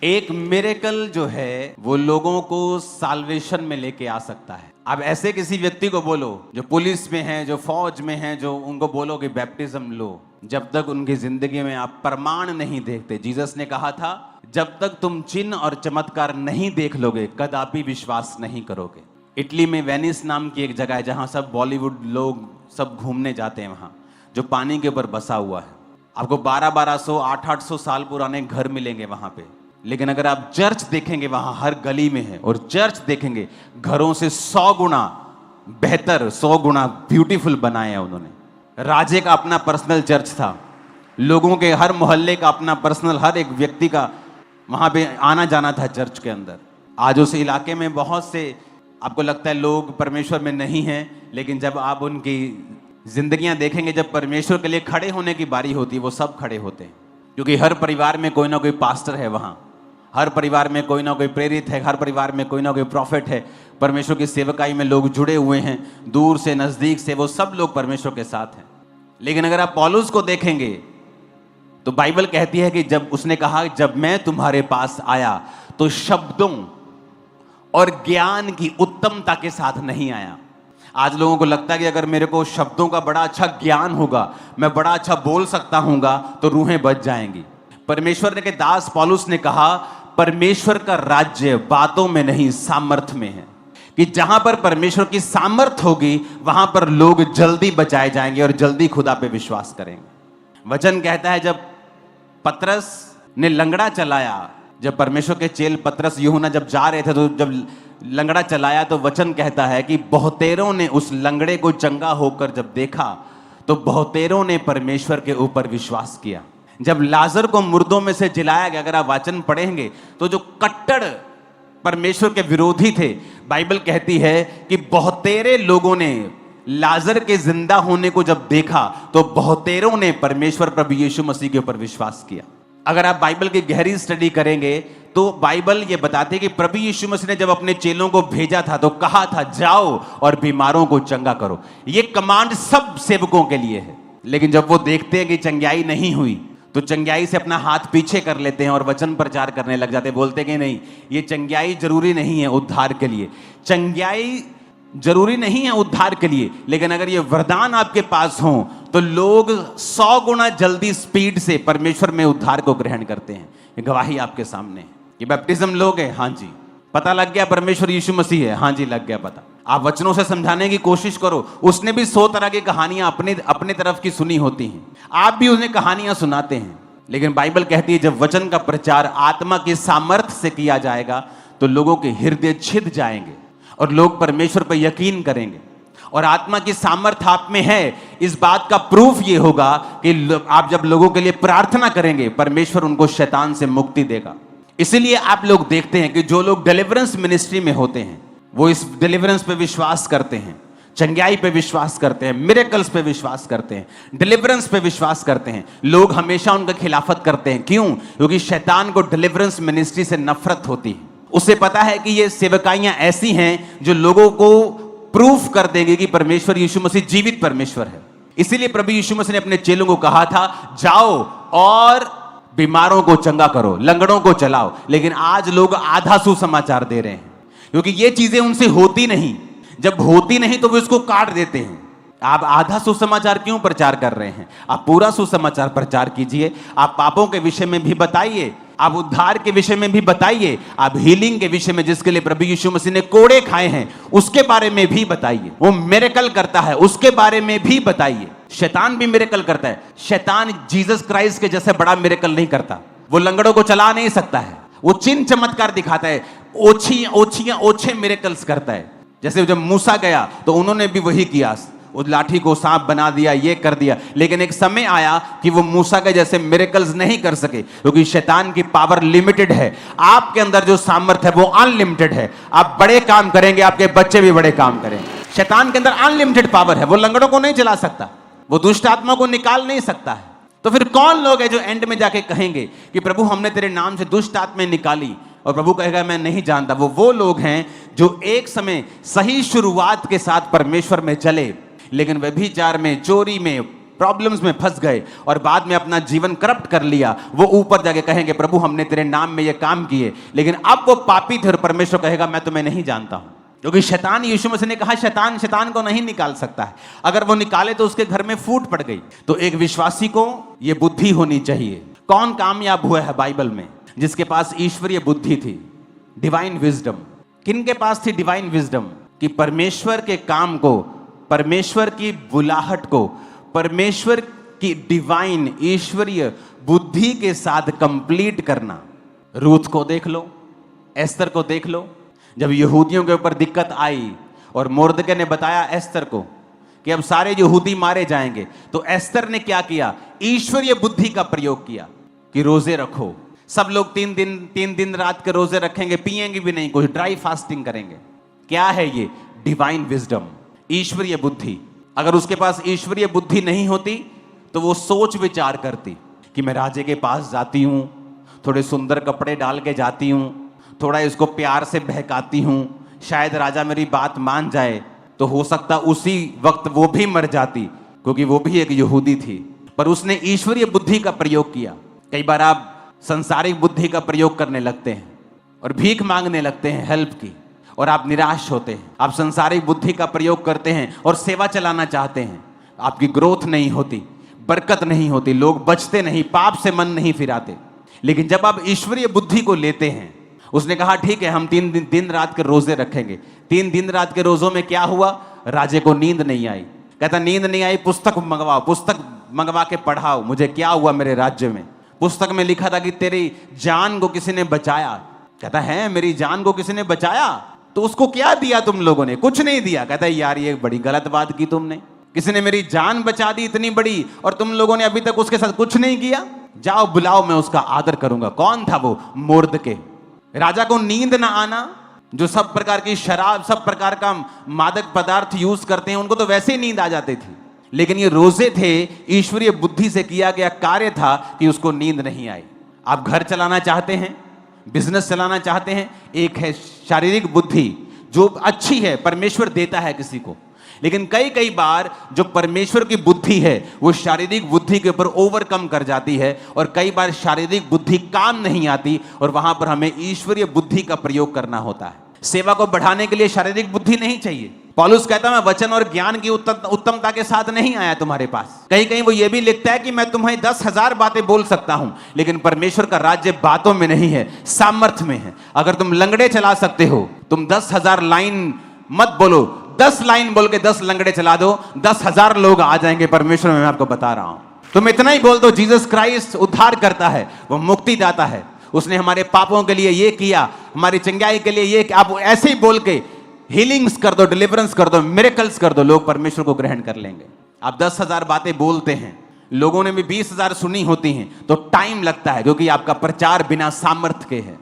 एक मिरेकल जो है वो लोगों को साल्वेशन में लेके आ सकता है। अब ऐसे किसी व्यक्ति को बोलो जो पुलिस में है, जो फौज में है, जो उनको बोलो कि बैप्टिज्म लो, जब तक उनकी जिंदगी में आप प्रमाण नहीं देखते, जीसस ने कहा था जब तक तुम चिन्ह और चमत्कार नहीं देख लोगे कदापि विश्वास नहीं करोगे। इटली में वेनिस नाम की एक जगह है जहां सब बॉलीवुड लोग सब घूमने जाते हैं, वहां जो पानी के ऊपर बसा हुआ है। आपको 1200 800 साल पुराने घर मिलेंगे वहां पे, लेकिन अगर आप चर्च देखेंगे वहां हर गली में है, और चर्च देखेंगे घरों से 100 गुना बेहतर, 100 गुना ब्यूटीफुल बनाए हैं उन्होंने। राजे का अपना पर्सनल चर्च था, लोगों के हर मोहल्ले का अपना पर्सनल, हर एक व्यक्ति का वहां पे आना जाना था चर्च के अंदर। आज उस इलाके में बहुत से आपको लगता है लोग परमेश्वर में नहीं हैं, लेकिन जब आप उनकी जिंदगियां देखेंगे, जब परमेश्वर के लिए खड़े होने की बारी होती है वो सब खड़े होते हैं, क्योंकि हर परिवार में कोई ना कोई पास्टर है वहां, हर परिवार में कोई ना कोई प्रेरित है, हर परिवार में कोई ना कोई प्रॉफिट है। परमेश्वर की सेवकाई में लोग जुड़े हुए हैं, दूर से नजदीक से, वो सब लोग परमेश्वर के साथ हैं। लेकिन अगर आप पौलुस को देखेंगे तो बाइबल कहती है कि जब उसने कहा जब मैं तुम्हारे पास आया तो शब्दों और ज्ञान की उत्तमता के साथ नहीं आया। आज लोगों को लगता है कि अगर मेरे को शब्दों का बड़ा अच्छा ज्ञान होगा, मैं बड़ा अच्छा बोल सकता हूंगा तो रूहें बच जाएंगी। परमेश्वर के दास पौलुस ने कहा परमेश्वर का राज्य बातों में नहीं सामर्थ में है, कि जहां पर परमेश्वर की सामर्थ होगी वहां पर लोग जल्दी बचाए जाएंगे और जल्दी खुदा पे विश्वास करेंगे। वचन कहता है जब पतरस ने लंगड़ा चलाया, जब परमेश्वर के चेल पतरस यूहन्ना जब जा रहे थे तो जब लंगड़ा चलाया तो वचन कहता है कि बहुतेरों ने उस लंगड़े को चंगा होकर जब देखा तो बहुतेरों ने परमेश्वर के ऊपर विश्वास किया। जब लाजर को मुर्दों में से जिलाया गया, अगर आप वचन पढ़ेंगे तो जो कट्टर परमेश्वर के विरोधी थे, बाइबल कहती है कि बहुतेरे लोगों ने लाजर के जिंदा होने को जब देखा तो बहुतेरों ने परमेश्वर प्रभु यीशु मसीह के ऊपर विश्वास किया। अगर आप बाइबल की गहरी स्टडी करेंगे तो बाइबल ये बताती है कि प्रभु यीशु मसीह ने जब अपने चेलों को भेजा था तो कहा था जाओ और बीमारों को चंगा करो। ये कमांड सब सेवकों के लिए है, लेकिन जब वो देखते हैं कि चंगाई नहीं हुई तो चंगाई से अपना हाथ पीछे कर लेते हैं और वचन प्रचार करने लग जाते हैं। बोलते कि नहीं, ये चंगाई जरूरी नहीं है उद्धार के लिए, चंगाई जरूरी नहीं है उद्धार के लिए, लेकिन अगर ये वरदान आपके पास हो तो लोग 100 गुना जल्दी स्पीड से परमेश्वर में उद्धार को ग्रहण करते हैं। ये गवाही आपके सामने है। ये बैप्टिज्म लोग हैं, हाँ जी। पता लग गया परमेश्वर यीशु मसीह है, हाँ जी लग गया पता। आप वचनों से समझाने की कोशिश करो। उसने भी 100 तरह की कहानियां अपने तरफ की सुनी होती हैं, आप भी उन्हें कहानियां सुनाते हैं, लेकिन बाइबल कहती है जब वचन का प्रचार आत्मा की सामर्थ्य से किया जाएगा तो लोगों के हृदय छिद जाएंगे और लोग परमेश्वर पर यकीन करेंगे। और आत्मा की सामर्थ्य आप में है, इस बात का प्रूफ ये होगा कि आप जब लोगों के लिए प्रार्थना करेंगे परमेश्वर उनको शैतान से मुक्ति देगा। इसीलिए आप लोग देखते हैं कि जो लोग डिलीवरेंस मिनिस्ट्री में होते हैं वो इस डिलीवरेंस पे विश्वास करते हैं, चंगाई पे विश्वास करते हैं, मिरेकल्स पे विश्वास करते हैं, डिलीवरेंस पे विश्वास करते हैं। लोग हमेशा उनका खिलाफत करते हैं, क्यों? क्योंकि शैतान को डिलीवरेंस मिनिस्ट्री से नफरत होती है। उसे पता है कि ये सेवकाइयां ऐसी हैं जो लोगों को प्रूफ कर देंगे कि परमेश्वर यीशु मसीह जीवित परमेश्वर है। इसीलिए प्रभु यीशु मसीह ने अपने चेलों को कहा था जाओ और बीमारों को चंगा करो, लंगड़ों को चलाओ। लेकिन आज लोग आधा सुसमाचार दे रहे हैं, क्योंकि ये चीजें उनसे होती नहीं। जब होती नहीं तो वो इसको काट देते हैं। आप आधा सुसमाचार क्यों प्रचार कर रहे हैं? आप पूरा सुसमाचार प्रचार कीजिए। आप पापों के विषय में भी बताइए, आप उद्धार के विषय में भी बताइए, आप हीलिंग के विषय में जिसके लिए प्रभु यीशु मसीह ने कोड़े खाए हैं उसके बारे में भी बताइए। वो मिरेकल करता है उसके बारे में भी बताइए। शैतान भी मिरेकल करता है, शैतान जीसस क्राइस्ट के जैसे बड़ा मिरेकल नहीं करता। वो लंगड़ों को चला नहीं सकता है, वो चिन्ह चमत्कार दिखाता है, ओछे मिरेकल्स करता है। जैसे जब मूसा गया तो उन्होंने भी वही किया, उस लाठी को सांप बना दिया, ये कर दिया। लेकिन एक समय आया कि वो मूसा के जैसे मिरेकल्स नहीं कर सके, क्योंकि शैतान की पावर लिमिटेड है। आपके अंदर जो सामर्थ्य है वो अनलिमिटेड है। आप बड़े काम करेंगे, आपके बच्चे भी बड़े काम करेंगे। शैतान के अंदर अनलिमिटेड पावर है, वो लंगड़ों को नहीं चला सकता, वो दुष्ट आत्मा को निकाल नहीं सकता है। तो फिर कौन लोग है जो एंड में जाके कहेंगे कि प्रभु हमने तेरे नाम से दुष्ट आत्माएं निकाली, और प्रभु कहेगा मैं नहीं जानता? वो लोग हैं जो एक समय सही शुरुआत के साथ परमेश्वर में चले, लेकिन व्यभिचार में, चोरी में, प्रॉब्लम्स में फंस गए और बाद में अपना जीवन करप्ट कर लिया, वो ऊपर जाके कहेंगे प्रभु हमने तेरे नाम में ये काम किए, लेकिन अब वो पापी थे और परमेश्वर कहेगा मैं तुम्हें नहीं जानता हूं। क्योंकि शैतान, यीशु मसीह ने कहा शैतान को नहीं निकाल सकता है, अगर वो निकाले तो उसके घर में फूट पड़ गई। तो एक विश्वासी को ये बुद्धि होनी चाहिए। कौन कामयाब हुआ है बाइबल में? जिसके पास ईश्वरीय बुद्धि थी, डिवाइन विजडम। किन के पास थी डिवाइन विजडम? कि परमेश्वर के काम को, परमेश्वर की बुलाहट को, परमेश्वर की डिवाइन ईश्वरीय बुद्धि के साथ कंप्लीट करना। रूथ को देख लो, एस्तर को देख लो। जब यहूदियों के ऊपर दिक्कत आई और मोर्दके ने बताया एस्तर को कि अब सारे यहूदी मारे जाएंगे, तो एस्तर ने क्या किया? ईश्वरीय बुद्धि का प्रयोग किया कि रोजे रखो। सब लोग तीन दिन रात के रोजे रखेंगे, पिएंगे भी नहीं, कुछ ड्राई फास्टिंग करेंगे। क्या है ये? डिवाइन विजडम, ईश्वरीय बुद्धि। अगर उसके पास ईश्वरीय बुद्धि नहीं होती तो वो सोच विचार करती कि मैं राजे के पास जाती हूं, थोड़े सुंदर कपड़े डाल के जाती हूं, थोड़ा इसको प्यार से बहकाती हूं, शायद राजा मेरी बात मान जाए। तो हो सकता उसी वक्त वो भी मर जाती, क्योंकि वो भी एक यहूदी थी, पर उसने ईश्वरीय बुद्धि का प्रयोग किया। कई बार आप संसारिक बुद्धि का प्रयोग करने लगते हैं और भीख मांगने लगते हैं हेल्प की, और आप निराश होते हैं। आप संसारिक बुद्धि का प्रयोग करते हैं और सेवा चलाना चाहते हैं, आपकी ग्रोथ नहीं होती, बरकत नहीं होती, लोग बचते नहीं, पाप से मन नहीं फिराते। लेकिन जब आप ईश्वरीय बुद्धि को लेते हैं, उसने कहा ठीक है हम 3 दिन रात के रोजे रखेंगे। 3 दिन रात के रोजों में क्या हुआ? राजे को नींद नहीं आई। कहता नींद नहीं आई, पुस्तक मंगवाओ, पुस्तक मंगवा के पढ़ाओ मुझे क्या हुआ मेरे राज्य में। पुस्तक में लिखा था कि तेरी जान को किसी ने बचाया। कहता है मेरी जान को किसी ने बचाया? तो उसको क्या दिया तुम लोगों ने? कुछ नहीं दिया। कहता है यार ये बड़ी गलत बात की तुमने, किसी ने मेरी जान बचा दी इतनी बड़ी और तुम लोगों ने अभी तक उसके साथ कुछ नहीं किया। जाओ बुलाओ, मैं उसका आदर करूंगा। कौन था वो? मोर्दके। राजा को नींद ना आना, जो सब प्रकार की शराब, सब प्रकार का मादक पदार्थ यूज करते हैं, उनको तो वैसे ही नींद आ जाती थी, लेकिन ये रोजे थे, ईश्वरीय बुद्धि से किया गया कार्य था कि उसको नींद नहीं आई। आप घर चलाना चाहते हैं, बिजनेस चलाना चाहते हैं, एक है शारीरिक बुद्धि जो अच्छी है, परमेश्वर देता है किसी को, लेकिन कई बार जो परमेश्वर की बुद्धि है वो शारीरिक बुद्धि के ऊपर ओवरकम कर जाती है, और कई बार शारीरिक बुद्धि काम नहीं आती और वहां पर हमें ईश्वरीय बुद्धि का प्रयोग करना होता है। सेवा को बढ़ाने के लिए शारीरिक बुद्धि नहीं चाहिए। पौलुस कहता मैं वचन और ज्ञान की उत्तमता के साथ नहीं आया तुम्हारे पास। कहीं वो ये भी लिखता है कि मैं तुम्हें 10,000 बातें बोल सकता हूं, लेकिन परमेश्वर का राज्य बातों में नहीं है, सामर्थ्य में है। अगर तुम लंगड़े चला सकते हो, तुम 10,000 लाइन मत बोलो, 10 लाइन बोल के 10 लंगड़े चला दो, 10,000 लोग आ जाएंगे परमेश्वर में, मैं आपको बता रहा हूं। तुम इतना ही बोल दो, जीसस क्राइस्ट उद्धार करता है, वो मुक्ति दाता है, उसने हमारे पापों के लिए ये किया, हमारी चंगाई के लिए ये। आप ऐसे ही बोल के हीलिंग्स कर दो, डिलीवरेंस कर दो, मिरेकल्स कर दो, लोग परमेश्वर को ग्रहण कर लेंगे। आप 10,000 बातें बोलते हैं, लोगों ने भी 20,000 सुनी होती हैं, तो टाइम लगता है, क्योंकि आपका प्रचार बिना सामर्थ्य के है।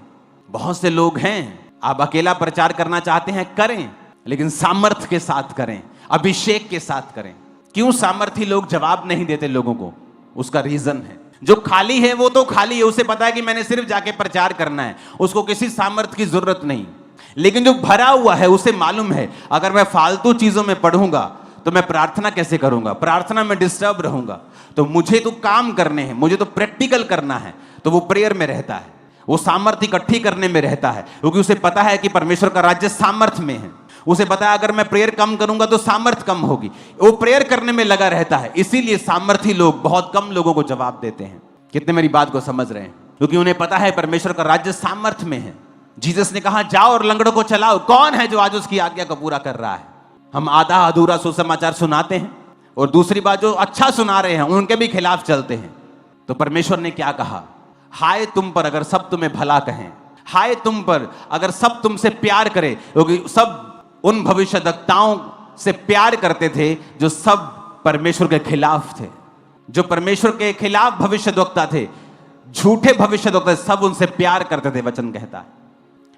बहुत से लोग हैं, आप अकेला प्रचार करना चाहते हैं, करें, लेकिन सामर्थ्य के साथ करें, अभिषेक के साथ करें। क्यों सामर्थ्य लोग जवाब नहीं देते लोगों को? उसका रीजन है, जो खाली है वो तो खाली है, उसे पता है कि मैंने सिर्फ जाके प्रचार करना है, उसको किसी सामर्थ्य की जरूरत नहीं। लेकिन जो भरा हुआ है उसे मालूम है अगर मैं फालतू चीजों में पढ़ूंगा तो मैं प्रार्थना कैसे करूंगा, प्रार्थना में डिस्टर्ब रहूंगा। तो मुझे तो काम करने हैं, मुझे तो प्रैक्टिकल करना है, तो वो प्रेयर में रहता है, वो सामर्थ्य इकट्ठी करने में रहता है, क्योंकि उसे पता है कि परमेश्वर का राज्य सामर्थ्य में है। उसे पता है अगर मैं प्रेयर कम करूंगा तो सामर्थ्य कम होगी, वो प्रेयर करने में लगा रहता है। इसीलिए सामर्थ्य लोग बहुत कम लोगों को जवाब देते हैं। कितने मेरी बात को समझ रहे हैं? क्योंकि उन्हें पता है परमेश्वर का राज्य सामर्थ्य में है। जीसस ने कहा जाओ और लंगड़ों को चलाओ। कौन है जो आज उसकी आज्ञा को पूरा कर रहा है? हम आधा अधूरा सुसमाचार सुनाते हैं, और दूसरी बात जो अच्छा सुना रहे हैं उनके भी खिलाफ चलते हैं। तो परमेश्वर ने क्या कहा? हाय तुम पर अगर सब तुम्हें भला कहें, हाय तुम पर अगर सब तुमसे प्यार करें, क्योंकि सब उन भविष्यद्वक्ताओं से प्यार करते थे जो सब परमेश्वर के खिलाफ थे, जो परमेश्वर के खिलाफ भविष्यद्वक्ता थे, झूठे भविष्यद्वक्ता, सब उनसे प्यार करते थे, वचन कहता है।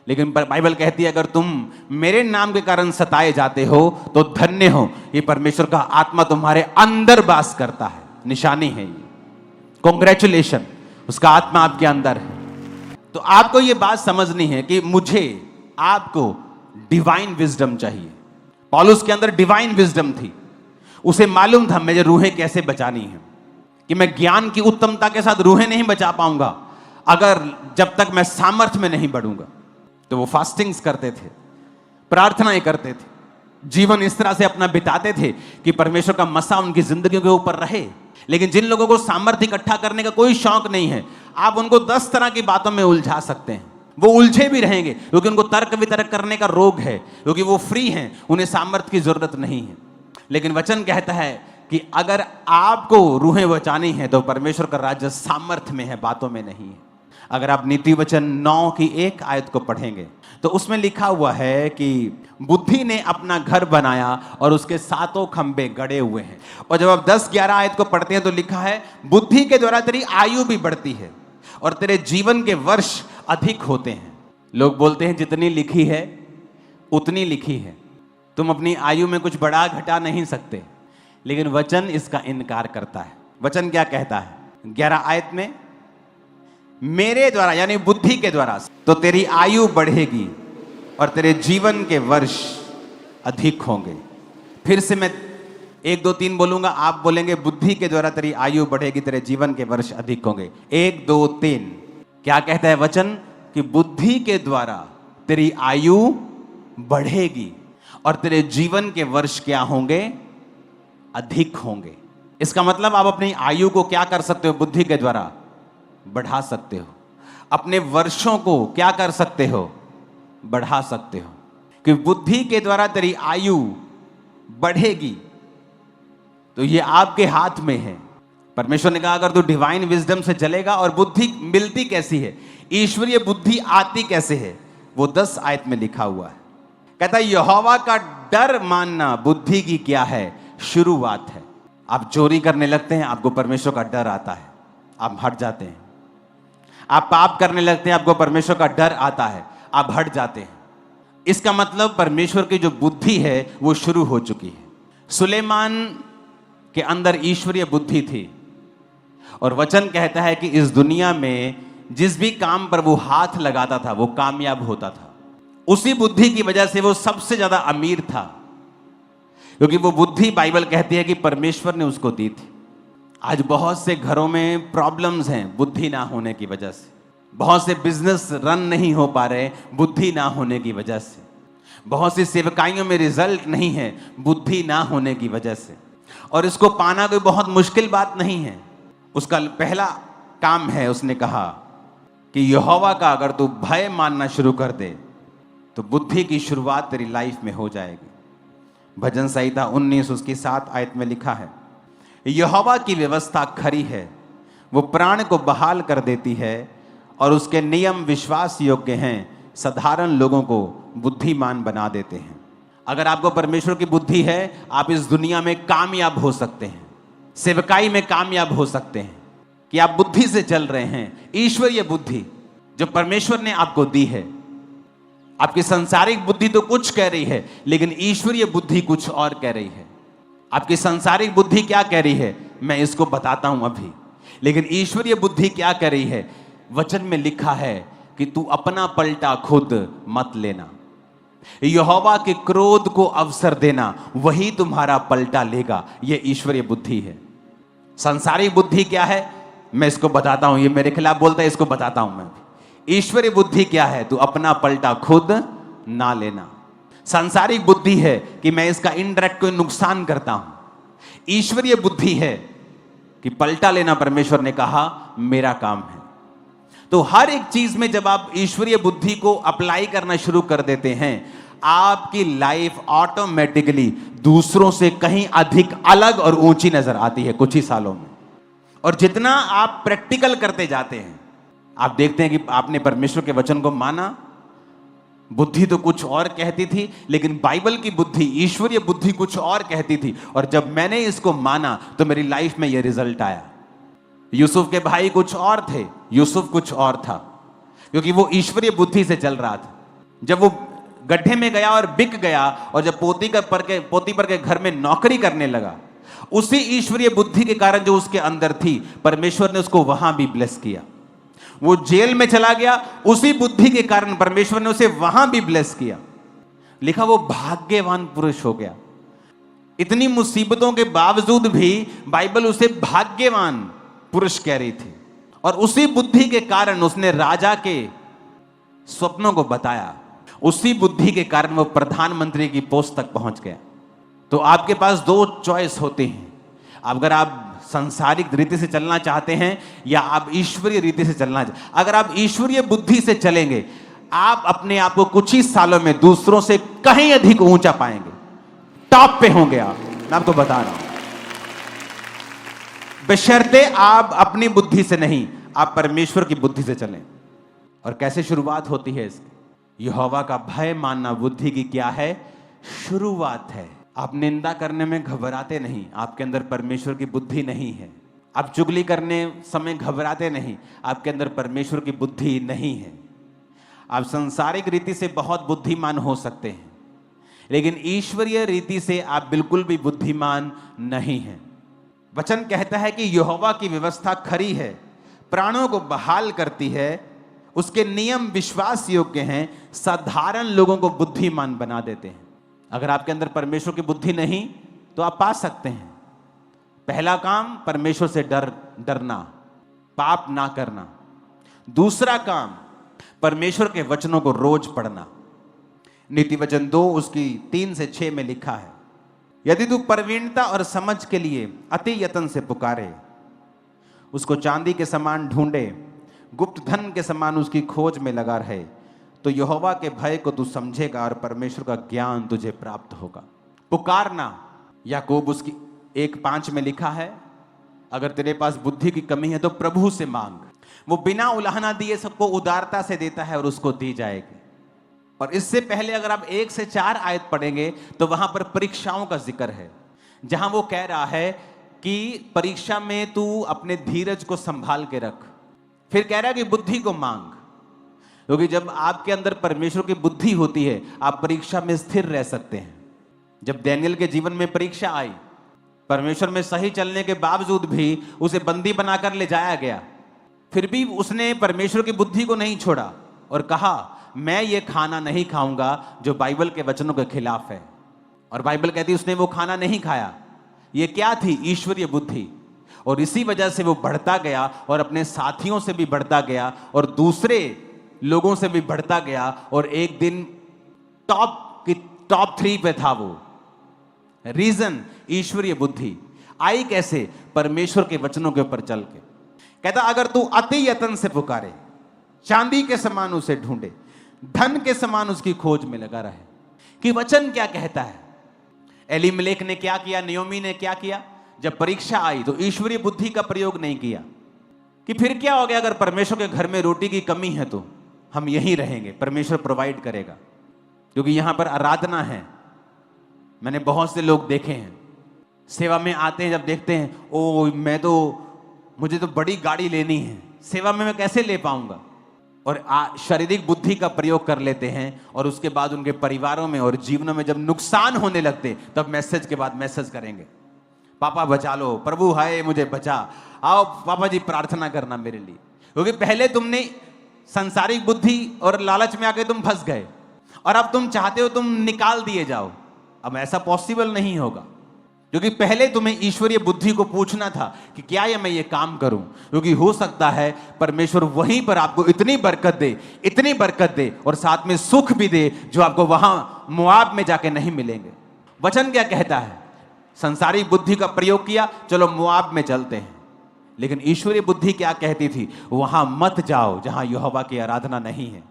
लेकिन बाइबल कहती है अगर तुम मेरे नाम के कारण सताए जाते हो तो धन्य हो, ये परमेश्वर का आत्मा तुम्हारे अंदर वास करता है। निशानी है ये, कॉन्ग्रेचुलेशन, उसका आत्मा आपके अंदर है। तो आपको ये बात समझनी है कि मुझे आपको डिवाइन विजडम चाहिए। पौलुस के अंदर डिवाइन विजडम थी, उसे मालूम था मुझे रूहें कैसे बचानी है, कि मैं ज्ञान की उत्तमता के साथ रूहें नहीं बचा पाऊंगा अगर जब तक मैं सामर्थ्य में नहीं बढ़ूंगा। तो वो फास्टिंग्स करते थे, प्रार्थनाएं करते थे, जीवन इस तरह से अपना बिताते थे कि परमेश्वर का मसा उनकी जिंदगी के ऊपर रहे। लेकिन जिन लोगों को सामर्थ्य इकट्ठा करने का कोई शौक नहीं है, आप उनको 10 तरह की बातों में उलझा सकते हैं, वो उलझे भी रहेंगे, क्योंकि उनको तर्क वितर्क करने का रोग है, क्योंकि वो फ्री हैं, उन्हें सामर्थ्य की जरूरत नहीं है। लेकिन वचन कहता है कि अगर आपको रूहें बचानी है तो परमेश्वर का राज्य सामर्थ्य में है, बातों में नहीं है। अगर आप नीति वचन 9 की 1 आयत को पढ़ेंगे तो उसमें लिखा हुआ है कि बुद्धि ने अपना घर बनाया और उसके 7 खंबे गड़े हुए हैं। और जब आप 10-11 आयत को पढ़ते हैं तो लिखा है बुद्धि के द्वारा तेरी आयु भी बढ़ती है और तेरे जीवन के वर्ष अधिक होते हैं। लोग बोलते हैं जितनी लिखी है उतनी लिखी है, तुम अपनी आयु में कुछ बढ़ा घटा नहीं सकते। लेकिन वचन इसका इनकार करता है। वचन क्या कहता है 11 आयत में, मेरे द्वारा यानी बुद्धि के द्वारा तो तेरी आयु बढ़ेगी और तेरे जीवन के वर्ष अधिक होंगे। फिर से मैं 1 2 3 बोलूंगा, आप बोलेंगे बुद्धि के द्वारा तेरी आयु बढ़ेगी, तेरे जीवन के वर्ष अधिक होंगे। 1 2 3 क्या कहता है वचन कि बुद्धि के द्वारा तेरी आयु बढ़ेगी और तेरे जीवन के वर्ष क्या होंगे, अधिक होंगे। इसका मतलब आप अपनी आयु को क्या कर सकते हो, बुद्धि के द्वारा बढ़ा सकते हो। अपने वर्षों को क्या कर सकते हो, बढ़ा सकते हो, कि बुद्धि के द्वारा तेरी आयु बढ़ेगी। तो ये आपके हाथ में है। परमेश्वर ने कहा अगर तू डिवाइन विजडम से चलेगा, और बुद्धि मिलती कैसी है, ईश्वरीय बुद्धि आती कैसे है, वो 10 आयत में लिखा हुआ है। कहता है यहोवा का डर मानना बुद्धि की क्या है, शुरुआत है। आप चोरी करने लगते हैं, आपको परमेश्वर का डर आता है, आप हट जाते हैं। आप पाप करने लगते हैं, आपको परमेश्वर का डर आता है, आप हट जाते हैं। इसका मतलब परमेश्वर की जो बुद्धि है वो शुरू हो चुकी है। सुलेमान के अंदर ईश्वरीय बुद्धि थी, और वचन कहता है कि इस दुनिया में जिस भी काम पर वो हाथ लगाता था वो कामयाब होता था। उसी बुद्धि की वजह से वो सबसे ज्यादा अमीर था, क्योंकि वो बुद्धि बाइबल कहती है कि परमेश्वर ने उसको दी थी। आज बहुत से घरों में प्रॉब्लम्स हैं बुद्धि ना होने की वजह से। बहुत से बिजनेस रन नहीं हो पा रहे बुद्धि ना होने की वजह से। बहुत सी सेवकाइयों में रिजल्ट नहीं है बुद्धि ना होने की वजह से। और इसको पाना कोई बहुत मुश्किल बात नहीं है। उसका पहला काम है, उसने कहा कि यहोवा का अगर तू भय मानना शुरू कर दे तो बुद्धि की शुरुआत तेरी लाइफ में हो जाएगी। भजन संहिता 19 उसकी 7 आयत में लिखा है यहोवा की व्यवस्था खरी है, वो प्राण को बहाल कर देती है और उसके नियम विश्वास योग्य हैं, साधारण लोगों को बुद्धिमान बना देते हैं। अगर आपको परमेश्वर की बुद्धि है आप इस दुनिया में कामयाब हो सकते हैं, सेवकाई में कामयाब हो सकते हैं, कि आप बुद्धि से चल रहे हैं। ईश्वरीय बुद्धि जो परमेश्वर ने आपको दी है। आपकी सांसारिक बुद्धि तो कुछ कह रही है, लेकिन ईश्वरीय बुद्धि कुछ और कह रही है। आपकी सांसारिक बुद्धि क्या कह रही है मैं इसको बताता हूं अभी, लेकिन ईश्वरीय बुद्धि क्या कह रही है, वचन में लिखा है कि तू अपना पलटा खुद मत लेना, यहोवा के क्रोध को अवसर देना, वही तुम्हारा पलटा लेगा। यह ईश्वरीय बुद्धि है। सांसारिक बुद्धि क्या है मैं इसको बताता हूं, ये मेरे खिलाफ बोलता है, इसको बताता हूं मैं। ईश्वरीय बुद्धि क्या है, तू अपना पलटा खुद ना लेना। सांसारिक बुद्धि है कि मैं इसका इनडायरेक्ट कोई नुकसान करता हूं। ईश्वरीय बुद्धि है कि पलटा लेना परमेश्वर ने कहा मेरा काम है। तो हर एक चीज में जब आप ईश्वरीय बुद्धि को अप्लाई करना शुरू कर देते हैं, आपकी लाइफ ऑटोमेटिकली दूसरों से कहीं अधिक अलग और ऊंची नजर आती है कुछ ही सालों में। और जितना आप प्रैक्टिकल करते जाते हैं, आप देखते हैं कि आपने परमेश्वर के वचन को माना। बुद्धि तो कुछ और कहती थी, लेकिन बाइबल की बुद्धि, ईश्वरीय बुद्धि कुछ और कहती थी। और जब मैंने इसको माना तो मेरी लाइफ में यह रिजल्ट आया। यूसुफ के भाई कुछ और थे, यूसुफ कुछ और था, क्योंकि वो ईश्वरीय बुद्धि से चल रहा था। जब वो गड्ढे में गया और बिक गया, और जब पोती पर के घर में नौकरी करने लगा, उसी ईश्वरीय बुद्धि के कारण जो उसके अंदर थी, परमेश्वर ने उसको वहां भी ब्लेस किया। वो जेल में चला गया, उसी बुद्धि के कारण परमेश्वर ने उसे वहां भी ब्लेस किया। लिखा वो भाग्यवान पुरुष हो गया। इतनी मुसीबतों के बावजूद भी बाइबल उसे भाग्यवान पुरुष कह रही थी, और उसी बुद्धि के कारण उसने राजा के स्वप्नों को बताया, उसी बुद्धि के कारण वो प्रधानमंत्री की पोस्ट तक पहुंच गया। तो आपके पास दो चॉइस होते हैं, अगर आप सांसारिक रीति से चलना चाहते हैं या आप ईश्वरीय रीति से चलना चाहते हैं। अगर आप ईश्वरीय बुद्धि से चलेंगे, आप अपने आप को कुछ ही सालों में दूसरों से कहीं अधिक ऊंचा पाएंगे, टॉप पे होंगे आप, मैं आपको बता रहा हूं। बशर्ते आप अपनी बुद्धि से नहीं, आप परमेश्वर की बुद्धि से चलें। और कैसे शुरुआत होती है इसकी? यहोवा का भय मानना बुद्धि की क्या है? शुरुआत है। आप निंदा करने में घबराते नहीं, आपके अंदर परमेश्वर की बुद्धि नहीं है। आप चुगली करने समय घबराते नहीं, आपके अंदर परमेश्वर की बुद्धि नहीं है। आप सांसारिक रीति से बहुत बुद्धिमान हो सकते हैं, लेकिन ईश्वरीय रीति से आप बिल्कुल भी बुद्धिमान नहीं हैं। वचन कहता है कि यहोवा की व्यवस्था खरी है, प्राणों को बहाल करती है, उसके नियम विश्वास योग्य हैं, साधारण लोगों को बुद्धिमान बना देते हैं। अगर आपके अंदर परमेश्वर की बुद्धि नहीं तो आप पा सकते हैं। पहला काम, परमेश्वर से डरना, पाप ना करना। दूसरा काम, परमेश्वर के वचनों को रोज पढ़ना। नीति वचन 2 उसकी 3 से 6 में लिखा है, यदि तू प्रवीणता और समझ के लिए अति यत्न से पुकारे, उसको चांदी के समान ढूंढे, गुप्त धन के समान उसकी खोज में लगा रहे, तो यहोवा के भय को तू समझेगा और परमेश्वर का ज्ञान तुझे प्राप्त होगा। पुकारना, याकूब उसकी 1:5 में लिखा है, अगर तेरे पास बुद्धि की कमी है तो प्रभु से मांग, वो बिना उलाहना दिए सबको उदारता से देता है और उसको दी जाएगी। और इससे पहले अगर आप 1 से 4 आयत पढ़ेंगे तो वहां पर परीक्षाओं का जिक्र है, जहां वो कह रहा है कि परीक्षा में तू अपने धीरज को संभाल के रख। फिर कह रहा है कि बुद्धि को मांग, क्योंकि जब आपके अंदर परमेश्वर की बुद्धि होती है आप परीक्षा में स्थिर रह सकते हैं। जब डैनियल के जीवन में परीक्षा आई, परमेश्वर में सही चलने के बावजूद भी उसे बंदी बनाकर ले जाया गया, फिर भी उसने परमेश्वर की बुद्धि को नहीं छोड़ा और कहा मैं ये खाना नहीं खाऊंगा जो बाइबल के वचनों के खिलाफ है। और बाइबल कहती है उसने वो खाना नहीं खाया। ये क्या थी? ईश्वरीय बुद्धि। और इसी वजह से वो बढ़ता गया और अपने साथियों से भी बढ़ता गया और दूसरे लोगों से भी बढ़ता गया, और एक दिन टॉप 3 पे था वो। रीजन, ईश्वरीय बुद्धि आई कैसे? परमेश्वर के वचनों के ऊपर चल के। कहता अगर तू अति यत्न से पुकारे, चांदी के समान उसे ढूंढे, धन के समान उसकी खोज में लगा रहे। कि वचन क्या कहता है? एलीमलेक ने क्या किया, नियोमी ने क्या किया? जब परीक्षा आई तो ईश्वरीय बुद्धि का प्रयोग नहीं किया कि फिर क्या हो गया, अगर परमेश्वर के घर में रोटी की कमी है तो हम यहीं रहेंगे, परमेश्वर प्रोवाइड करेगा। क्योंकि यहां पर आराधना है। मैंने बहुत से लोग देखे हैं सेवा में आते हैं, जब देखते हैं ओ मुझे तो बड़ी गाड़ी लेनी है, सेवा में मैं कैसे ले पाऊंगा, और शारीरिक बुद्धि का प्रयोग कर लेते हैं, और उसके बाद उनके परिवारों में और जीवनों में जब नुकसान होने लगते तब मैसेज के बाद मैसेज करेंगे, पापा बचा लो, प्रभु हाय मुझे बचा, आओ पापा जी प्रार्थना करना मेरे लिए। क्योंकि पहले तुमने सांसारिक बुद्धि और लालच में आके तुम फंस गए, और अब तुम चाहते हो तुम निकाल दिए जाओ। अब ऐसा पॉसिबल नहीं होगा, क्योंकि पहले तुम्हें ईश्वरीय बुद्धि को पूछना था कि क्या ये मैं ये काम करूं, क्योंकि हो सकता है परमेश्वर वहीं पर आपको इतनी बरकत दे और साथ में सुख भी दे जो आपको वहां मोआब में जाके नहीं मिलेंगे। वचन क्या कहता है? संसारिक बुद्धि का प्रयोग किया, चलो मोआब में चलते हैं, लेकिन ईश्वरीय बुद्धि क्या कहती थी? वहां मत जाओ जहां यहोवा की आराधना नहीं है,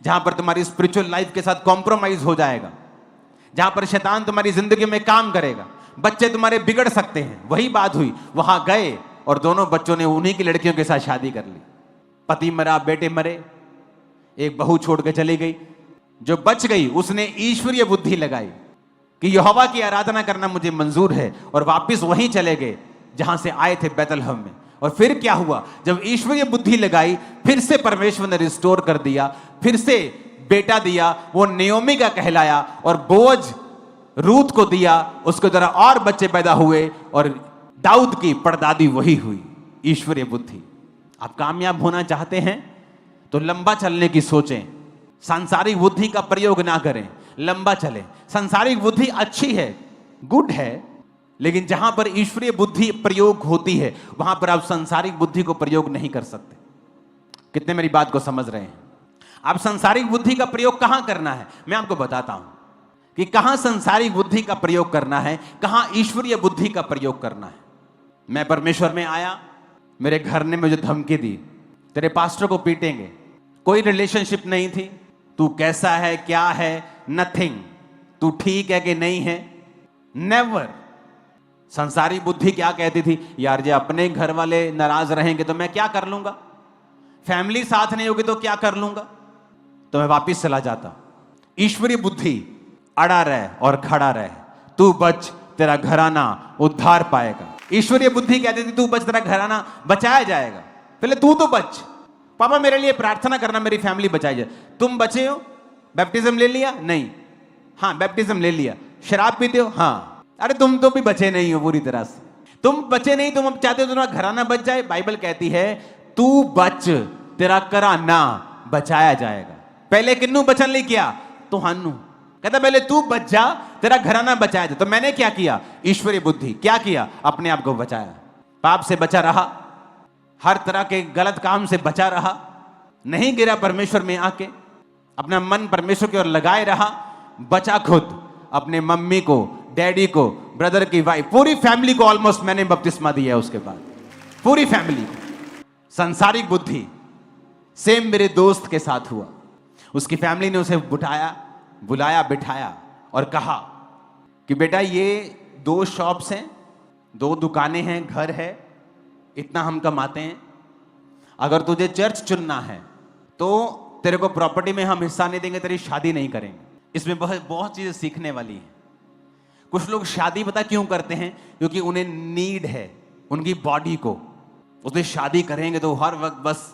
जहां पर तुम्हारी स्पिरिचुअल लाइफ के साथ कॉम्प्रोमाइज हो जाएगा, जहां पर शैतान तुम्हारी जिंदगी में काम करेगा, बच्चे तुम्हारे बिगड़ सकते हैं। वही बात हुई, वहां गए और दोनों बच्चों ने उन्हीं की लड़कियों के साथ शादी कर ली। पति मरा, बेटे मरे, एक बहू छोड़ के चली गई। जो बच गई उसने ईश्वरीय बुद्धि लगाई कि यहोवा की आराधना करना मुझे मंजूर है, और वापस वहीं चले गए जहां से आए थे, बैतलहम में। और फिर क्या हुआ? जब ईश्वरीय बुद्धि लगाई, फिर से परमेश्वर ने रिस्टोर कर दिया, फिर से बेटा दिया, वो नियोमी का कहलाया, और बोझ रूत को दिया, उसके द्वारा और बच्चे पैदा हुए, और दाऊद की परदादी वही हुई। ईश्वरीय बुद्धि। आप कामयाब होना चाहते हैं तो लंबा चलने की सोचें, सांसारिक बुद्धि का प्रयोग ना करें, लंबा चलें। सांसारिक बुद्धि अच्छी है, गुड है, लेकिन जहां पर ईश्वरीय बुद्धि प्रयोग होती है वहां पर आप सांसारिक बुद्धि को प्रयोग नहीं कर सकते। कितने मेरी बात को समझ रहे हैं? आप सांसारिक बुद्धि का प्रयोग कहां करना है, मैं आपको बताता हूं कि कहां सांसारिक बुद्धि का प्रयोग करना है, कहां ईश्वरीय बुद्धि का प्रयोग करना है। मैं परमेश्वर में आया, मेरे घर ने मुझे धमकी दी, तेरे पास्टर को पीटेंगे। कोई रिलेशनशिप नहीं थी, तू कैसा है, क्या है, नथिंग, तू ठीक है कि नहीं है, नेवर। संसारी बुद्धि क्या कहती थी, यार जे अपने घर वाले नाराज रहेंगे तो मैं क्या कर लूंगा, फैमिली साथ नहीं होगी तो क्या कर लूंगा, तो मैं वापिस चला जाता। ईश्वरीय बुद्धि अड़ा रहे और खड़ा रहे, तू बच, तेरा घराना उद्धार पाएगा। ईश्वरीय बुद्धि कहती थी तू बच, तेरा घराना बचाया जाएगा, पहले तू तो बच, पापा मेरे लिए प्रार्थना करना मेरी फैमिली बचाई जाए। तुम बचे हो, बैप्टिज्म ले लिया? नहीं। हाँ बैप्टिज्म ले लिया। शराब पीते हो? हाँ। अरे तुम तो भी बचे नहीं हो पूरी तरह से, तुम बचे नहीं, तुम अब चाहते हो तुम्हारा घराना बच जाए। बाइबल कहती है तू बच, तेरा घराना बचाया जाएगा। पहले किन्नू बचन ले किया? तुहानू। कहता पहले तू बच जा, तेरा घराना बचाया जाए। तो मैंने क्या किया? ईश्वरीय बुद्धि क्या किया? अपने आप को बचाया, पाप से बचा रहा, हर तरह के गलत काम से बचा रहा, नहीं गिरा परमेश्वर में आके, अपना मन परमेश्वर की ओर लगाए रहा, बचा खुद, अपने मम्मी को, डैडी को, ब्रदर की वाइफ, पूरी फैमिली को ऑलमोस्ट मैंने बपतिस्मा दिया। उसके बाद पूरी फैमिली को। सांसारिक बुद्धि सेम मेरे दोस्त के साथ हुआ। उसकी फैमिली ने उसे बुलाया बिठाया और कहा कि बेटा ये 2 शॉप्स हैं, 2 दुकानें हैं, घर है, इतना हम कमाते हैं, अगर तुझे चर्च चुनना है तो तेरे को प्रॉपर्टी में हम हिस्सा नहीं देंगे, तेरी शादी नहीं करेंगे। इसमें बहुत चीजें सीखने वाली है। कुछ लोग शादी पता क्यों करते हैं? क्योंकि उन्हें नीड है उनकी बॉडी को, उसने शादी करेंगे तो हर वक्त बस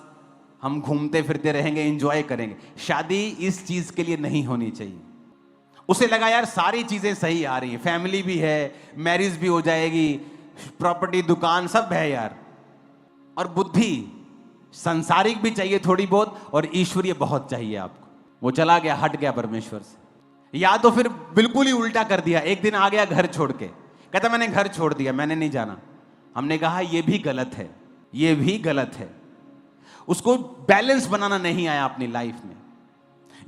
हम घूमते फिरते रहेंगे, एंजॉय करेंगे। शादी इस चीज के लिए नहीं होनी चाहिए। उसे लगा यार सारी चीजें सही आ रही है, फैमिली भी है, मैरिज भी हो जाएगी, प्रॉपर्टी, दुकान सब है यार, और बुद्धि संसारिक भी चाहिए थोड़ी बहुत और ईश्वरीय बहुत चाहिए आपको। वो चला गया, हट गया परमेश्वर से। या तो फिर बिल्कुल ही उल्टा कर दिया, एक दिन आ गया घर छोड़ के, कहता मैंने घर छोड़ दिया, मैंने नहीं जाना। हमने कहा ये भी गलत है, ये भी गलत है। उसको बैलेंस बनाना नहीं आया अपनी लाइफ में,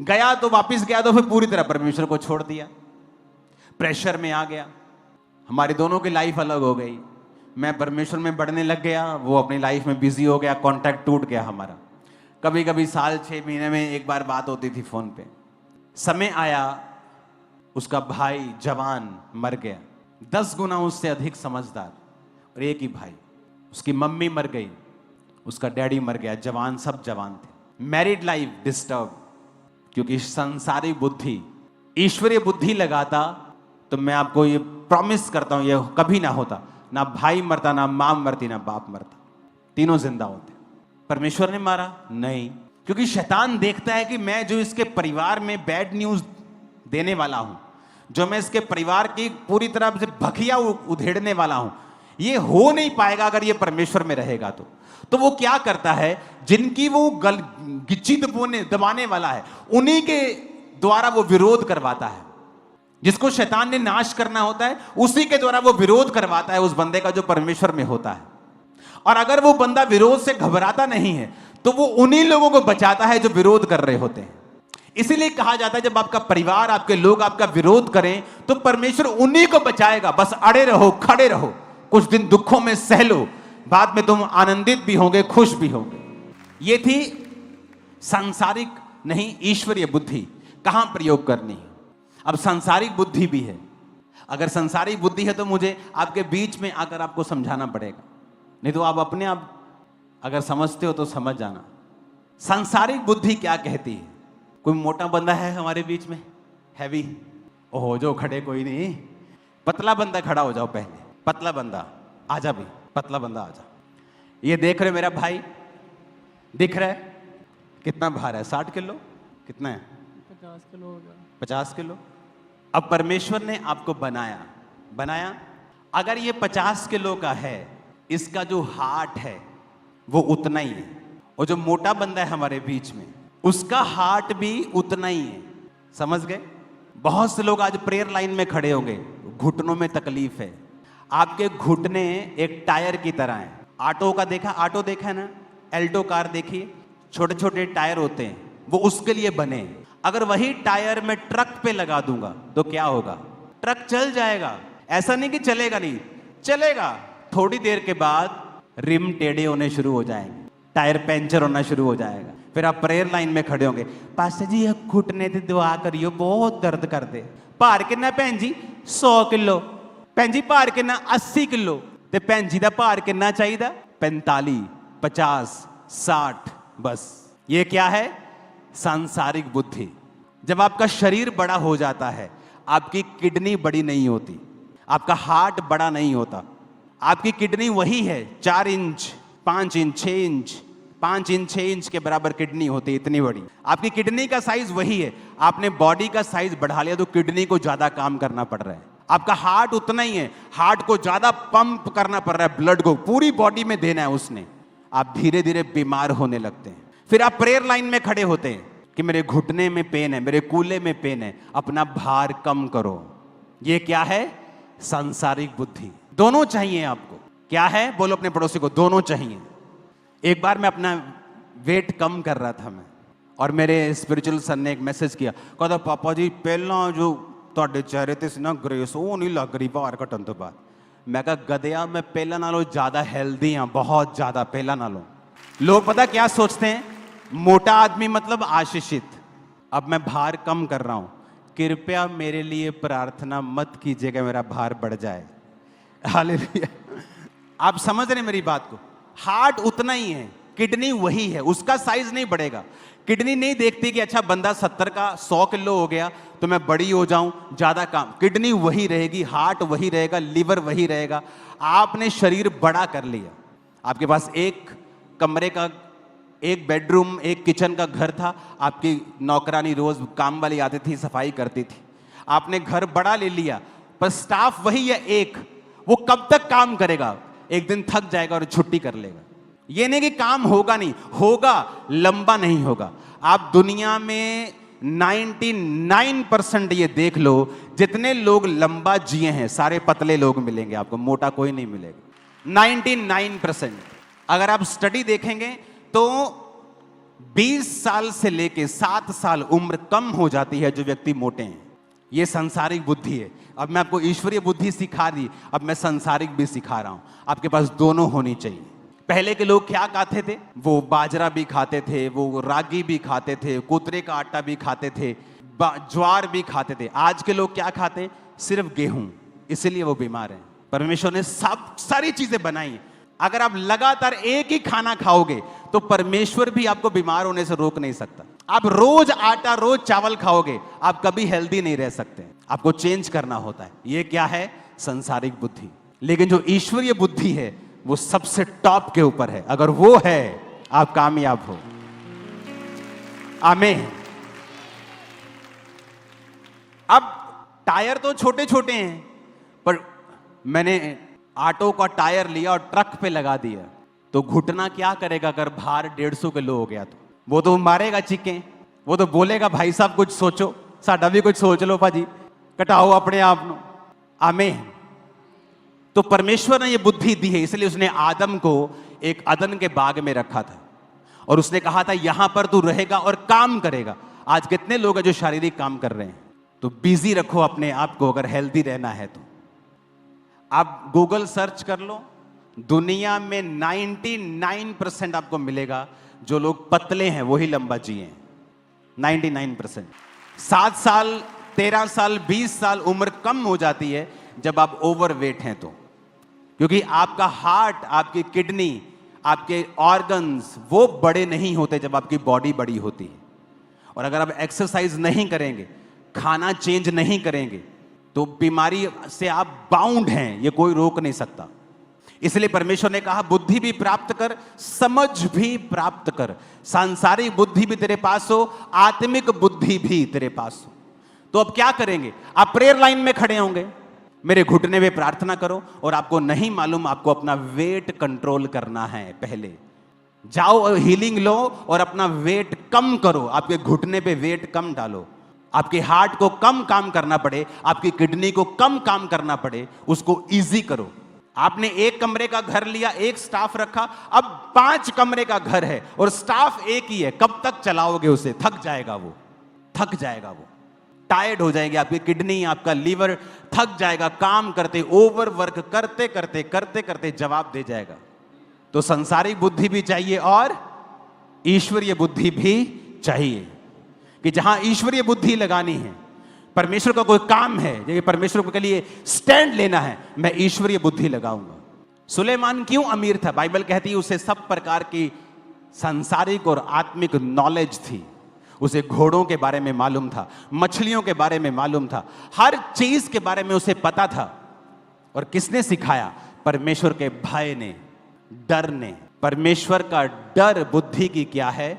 गया तो वापिस गया तो फिर पूरी तरह परमेश्वर को छोड़ दिया, प्रेशर में आ गया। हमारी दोनों की लाइफ अलग हो गई, मैं परमेश्वर में बढ़ने लग गया, वो अपनी लाइफ में बिजी हो गया, कांटेक्ट टूट गया हमारा। कभी कभी साल 6 महीने में एक बार बात होती थी फोन पे। समय आया, उसका भाई जवान मर गया, 10 गुना उससे अधिक समझदार, और एक ही भाई। उसकी मम्मी मर गई, उसका डैडी मर गया, जवान, सब जवान थे। मैरिड लाइफ डिस्टर्ब, क्योंकि संसारिक बुद्धि, ईश्वरीय बुद्धि लगाता तो मैं आपको ये प्रॉमिस करता हूं ये कभी ना होता, ना भाई मरता, ना मां मरती, ना बाप मरता, तीनों जिंदा होते। परमेश्वर ने मारा? नहीं, क्योंकि शैतान देखता है कि मैं जो इसके परिवार में बैड न्यूज देने वाला हूं, जो मैं इसके परिवार की पूरी तरह से भखिया उधेड़ने वाला हूं, ये हो नहीं पाएगा अगर ये परमेश्वर में रहेगा तो वो क्या करता है, जिनकी वो गिच्ची दबाने वाला है उन्हीं के द्वारा वो विरोध करवाता है। जिसको शैतान ने नाश करना होता है उसी के द्वारा वो विरोध करवाता है उस बंदे का जो परमेश्वर में होता है। और अगर वो बंदा विरोध से घबराता नहीं है तो वो उन्हीं लोगों को बचाता है जो विरोध कर रहे होते हैं। इसीलिए कहा जाता है जब आपका परिवार, आपके लोग आपका विरोध करें तो परमेश्वर उन्हीं को बचाएगा। बस अड़े रहो, खड़े रहो, कुछ दिन दुखों में सह लो, बाद में तुम आनंदित भी होंगे, खुश भी होंगे। ये थी सांसारिक नहीं ईश्वरीय बुद्धि, कहां प्रयोग करनी है। अब सांसारिक बुद्धि भी है। अगर सांसारिक बुद्धि है तो मुझे आपके बीच में आकर आपको समझाना पड़ेगा, नहीं तो आप अपने आप अगर समझते हो तो समझ जाना। सांसारिक बुद्धि क्या कहती है? कोई मोटा बंदा है हमारे बीच में, हैवी? ओहो, जो खड़े कोई नहीं, पतला बंदा खड़ा हो जाओ पहले। पतला बंदा आजा भी, पतला बंदा आजा। ये देख रहे मेरा भाई, दिख रहा है कितना भार है? 60 किलो? कितना है? 50 किलो हो गया। 50 किलो। अब परमेश्वर ने आपको बनाया, अगर ये 50 किलो का है, इसका जो हार्ट है वो उतना ही है, और जो मोटा बंदा है हमारे बीच में उसका हार्ट भी उतना ही है। समझ गए? बहुत से लोग आज प्रेयर लाइन में खड़े होंगे, घुटनों में तकलीफ है। आपके घुटने एक टायर की तरह हैं। ऑटो का देखा, ऑटो देखा है ना, एल्टो कार देखिए, छोटे छोटे टायर होते हैं, वो उसके लिए बने हैं। अगर वही टायर मैं ट्रक पे लगा दूंगा तो क्या होगा? ट्रक चल जाएगा। ऐसा नहीं कि चलेगा नहीं, चलेगा। थोड़ी देर के बाद रिम टेढ़े होने शुरू हो जाएंगे, टायर पंचर होना शुरू हो जाएगा। फिर आप प्रेयर लाइन में खड़े होंगे, पास्टर जी ये घुटने ते दुआ करियो, बहुत दर्द कर दे। भार कितना भैन जी? 100 किलो। भैन जी भार कितना? 80 किलो। ते भैन जी दा भार कितना चाहिए? 45, 50, 60। बस ये क्या है? सांसारिक बुद्धि। जब आपका शरीर बड़ा हो जाता है, आपकी किडनी बड़ी नहीं होती, आपका हार्ट बड़ा नहीं होता। आपकी किडनी वही है, 4 inch, 5 inch, 6 inch, 5 inch, 6 inch के बराबर किडनी होती है, इतनी बड़ी। आपकी किडनी का साइज वही है। आपने बॉडी का साइज बढ़ा लिया तो किडनी को ज्यादा काम करना पड़ रहा है। आपका हार्ट उतना ही है, हार्ट को ज्यादा पंप करना पड़ रहा है, ब्लड को पूरी बॉडी में देना है उसने। आप धीरे धीरे बीमार होने लगते हैं। फिर आप प्रेयर लाइन में खड़े होते हैं कि मेरे घुटने में पेन है, मेरे कूल्हे में पेन है, अपना भार कम करो। ये क्या है? सांसारिक बुद्धि। दोनों चाहिए आपको। क्या है? बोलो अपने पड़ोसी को, दोनों चाहिए। एक बार मैं अपना वेट कम कर रहा था मैं, और मेरे स्पिरिचुअल सन ने एक मैसेज किया, कहता पापा जी पहला जो ਤੁਹਾਡੇ चेहरे ते ना ग्रेस वो नहीं लग रही भार घटन तो बाद। मैं कहा गधया, मैं पहला नालों ज्यादा हेल्दी हाँ, बहुत ज्यादा पहला नालों। लोग पता क्या सोचते हैं? मोटा आदमी मतलब आशीषित। अब मैं भार कम कर रहा हूं, कृपया मेरे लिए प्रार्थना मत कीजिएगा मेरा भार बढ़ जाए। हालेलुया। आप समझ रहे मेरी बात को? हार्ट उतना ही है, किडनी वही है, उसका साइज नहीं बढ़ेगा। किडनी नहीं देखती कि अच्छा बंदा 70 का 100 किलो हो गया तो मैं बड़ी हो जाऊं, ज्यादा काम। किडनी वही रहेगी, हार्ट वही रहेगा, लिवर वही रहेगा। आपने शरीर बड़ा कर लिया। आपके पास एक कमरे का, एक बेडरूम, एक किचन का घर था, आपकी नौकरानी रोज काम वाली आती थी, सफाई करती थी। आपने घर बड़ा ले लिया, पर स्टाफ वही है एक। वो कब तक काम करेगा? एक दिन थक जाएगा और छुट्टी कर लेगा। ये नहीं कि काम होगा नहीं, होगा, लंबा नहीं होगा। आप दुनिया में 99% ये देख लो, जितने लोग लंबा जिए हैं सारे पतले लोग मिलेंगे आपको, मोटा कोई नहीं मिलेगा। 99%। अगर आप स्टडी देखेंगे तो 20 साल से लेके 7 साल उम्र कम हो जाती है जो व्यक्ति मोटे हैं। ये सांसारिक बुद्धि है। अब मैं आपको ईश्वरीय बुद्धि सिखा दी, अब मैं सांसारिक भी सिखा रहा हूं। आपके पास दोनों होनी चाहिए। पहले के लोग क्या खाते थे? वो बाजरा भी खाते थे, वो रागी भी खाते थे, कोतरे का आटा भी खाते थे, ज्वार भी खाते थे। आज के लोग क्या खाते? सिर्फ गेहूं। इसलिए वो बीमार हैं। परमेश्वर ने सारी चीजें बनाई। अगर आप लगातार एक ही खाना खाओगे तो परमेश्वर भी आपको बीमार होने से रोक नहीं सकता। आप रोज आटा, रोज चावल खाओगे, आप कभी हेल्दी नहीं रह सकते। आपको चेंज करना होता है। ये क्या है? संसारिक बुद्धि। लेकिन जो ईश्वरीय बुद्धि है वो सबसे टॉप के ऊपर है। अगर वो है, आप कामयाब हो। आमीन। अब टायर तो छोटे छोटे हैं, पर मैंने ऑटो का टायर लिया और ट्रक पे लगा दिया, तो घुटना क्या करेगा? अगर भार 150 किलो हो गया तो वो तो मारेगा चिक्के, वो तो बोलेगा भाई साहब कुछ सोचो, साडा भी कुछ सोच लो भाजी, कटाओ अपने आप नो। आमीन। तो परमेश्वर ने ये बुद्धि दी है, इसलिए उसने आदम को एक अदन के बाग में रखा था और उसने कहा था यहां पर तू रहेगा और काम करेगा। आज कितने लोग हैं जो शारीरिक काम कर रहे हैं? तो बिजी रखो अपने आप को अगर हेल्दी रहना है तो। आप गूगल सर्च कर लो, दुनिया में 99% आपको मिलेगा जो लोग पतले हैं वही लंबा जिए हैं। 99%। 7 साल, 13 साल, 20 साल उम्र कम हो जाती है जब आप ओवरवेट हैं तो, क्योंकि आपका हार्ट, आपकी किडनी, आपके ऑर्गन्स वो बड़े नहीं होते जब आपकी बॉडी बड़ी होती है। और अगर आप एक्सरसाइज नहीं करेंगे, खाना चेंज नहीं करेंगे, तो बीमारी से आप बाउंड हैं, ये कोई रोक नहीं सकता। इसलिए परमेश्वर ने कहा बुद्धि भी प्राप्त कर, समझ भी प्राप्त कर। सांसारिक बुद्धि भी तेरे पास हो, आत्मिक बुद्धि भी तेरे पास हो। तो अब क्या करेंगे? आप प्रेयर लाइन में खड़े होंगे, मेरे घुटने में प्रार्थना करो, और आपको नहीं मालूम आपको अपना वेट कंट्रोल करना है। पहले जाओ हीलिंग लो और अपना वेट कम करो, आपके घुटने पे वेट कम डालो। आपके हार्ट को कम काम करना पड़े, आपकी किडनी को कम काम करना पड़े, उसको इजी करो। आपने एक कमरे का घर लिया, एक स्टाफ रखा, अब 5 कमरे का घर है और स्टाफ एक ही है, कब तक चलाओगे उसे? थक जाएगा वो, थक जाएगा वो, टायर्ड हो जाएगी आपकी किडनी, आपका लीवर थक जाएगा काम करते, ओवर वर्क करते करते करते करते जवाब दे जाएगा। तो सांसारिक बुद्धि भी चाहिए और ईश्वरीय बुद्धि भी चाहिए, कि जहां ईश्वरीय बुद्धि लगानी है, परमेश्वर का कोई काम है, ये परमेश्वर के लिए स्टैंड लेना है, मैं ईश्वरीय बुद्धि लगाऊंगा। सुलेमान क्यों अमीर था? बाइबल कहती है उसे सब प्रकार की सांसारिक और आत्मिक नॉलेज थी। उसे घोड़ों के बारे में मालूम था, मछलियों के बारे में मालूम था, हर चीज के बारे में उसे पता था। और किसने सिखाया? परमेश्वर के भय ने, डर ने। परमेश्वर का डर बुद्धि की क्या है?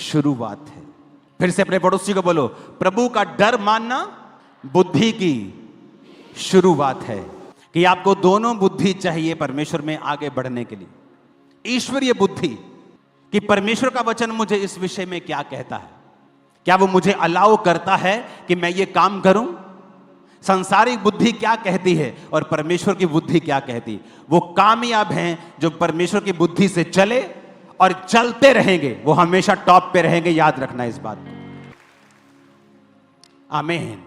शुरुआत है। फिर से अपने पड़ोसी को बोलो, प्रभु का डर मानना बुद्धि की शुरुआत है। कि आपको दोनों बुद्धि चाहिए परमेश्वर में आगे बढ़ने के लिए। ईश्वरीय बुद्धि कि परमेश्वर का वचन मुझे इस विषय में क्या कहता है, क्या वो मुझे अलाउ करता है कि मैं ये काम करूं? सांसारिक बुद्धि क्या कहती है और परमेश्वर की बुद्धि क्या कहती है? वो कामयाब हैं जो परमेश्वर की बुद्धि से चले और चलते रहेंगे, वो हमेशा टॉप पे रहेंगे। याद रखना इस बात को। आमीन।